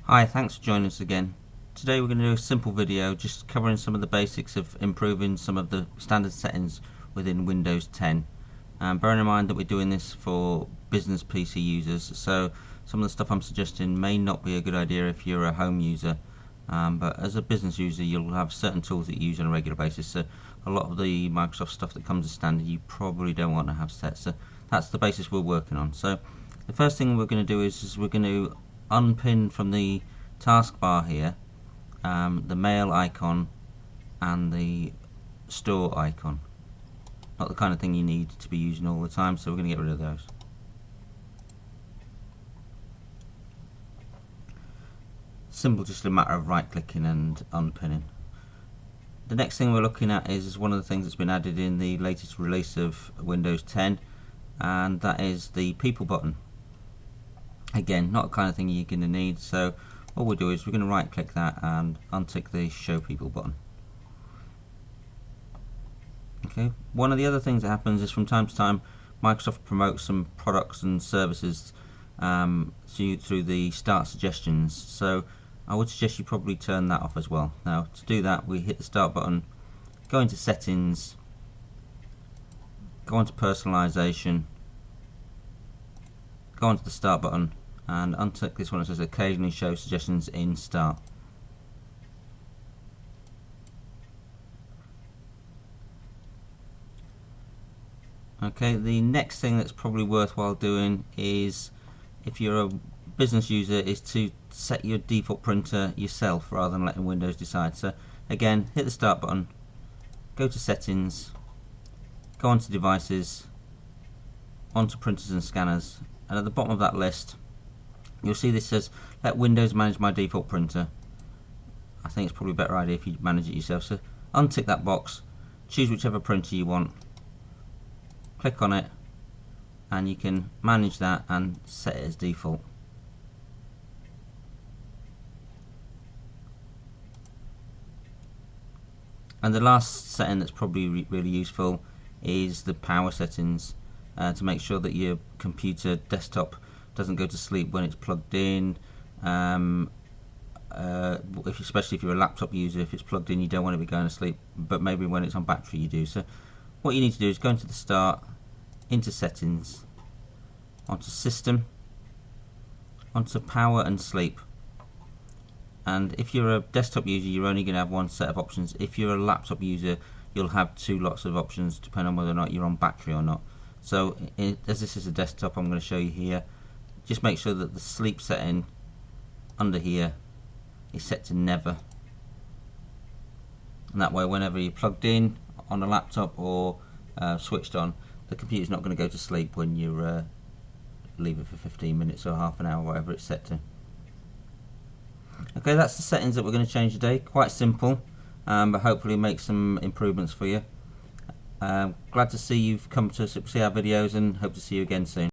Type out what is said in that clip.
Hi, thanks for joining us again. Today we're going to do a simple video just covering some of the basics of improving some of the standard settings within Windows 10. Bearing in mind that we're doing this for business PC users, so some of the stuff I'm suggesting may not be a good idea if you're a home user, but as a business user you'll have certain tools that you use on a regular basis, so a lot of the Microsoft stuff that comes as standard you probably don't want to have set, so that's the basis we're working on. So the first thing we're going to do is we're going to unpin from the taskbar here the mail icon and the store icon. Not the kind of thing you need to be using all the time, so we're going to get rid of those. Simple, just a matter of right clicking and unpinning. The next thing we're looking at is one of the things that's been added in the latest release of Windows 10, and that is the people button. Again, not the kind of thing you're going to need, so what we'll do is we're going to right click that and untick the show people button. Okay, one of the other things that happens is from time to time Microsoft promotes some products and services through the start suggestions, so I would suggest you probably turn that off as well. Now to do that we hit the start button, go into settings, go onto personalization, go onto the start button and untick this one that says occasionally show suggestions in start. Okay, the next thing that's probably worthwhile doing is, if you're a business user, is to set your default printer yourself rather than letting Windows decide. So again, hit the start button, go to settings, go onto devices, onto printers and scanners, and at the bottom of that list you'll see this says let Windows manage my default printer. I think it's probably a better idea if you manage it yourself, so untick that box, choose whichever printer you want, click on it, and you can manage that and set it as default. And the last setting that's probably really useful is the power settings, to make sure that your computer desktop doesn't go to sleep when it's plugged in. Especially if you're a laptop user, if it's plugged in you don't want it to be going to sleep, but maybe when it's on battery you do. So what you need to do is go into the start, into settings, onto system, onto power and sleep. And if you're a desktop user you're only going to have one set of options. If you're a laptop user you'll have two lots of options depending on whether or not you're on battery or not. So as this is a desktop, I'm going to show you here, just make sure that the sleep setting under here is set to never, and that way whenever you're plugged in on a laptop or switched on, the computer's not going to go to sleep when you leave it for 15 minutes or half an hour, whatever it's set to. Okay, that's the settings that we're going to change today. Quite simple, but hopefully make some improvements for you. Glad to see you've come to see our videos and hope to see you again soon.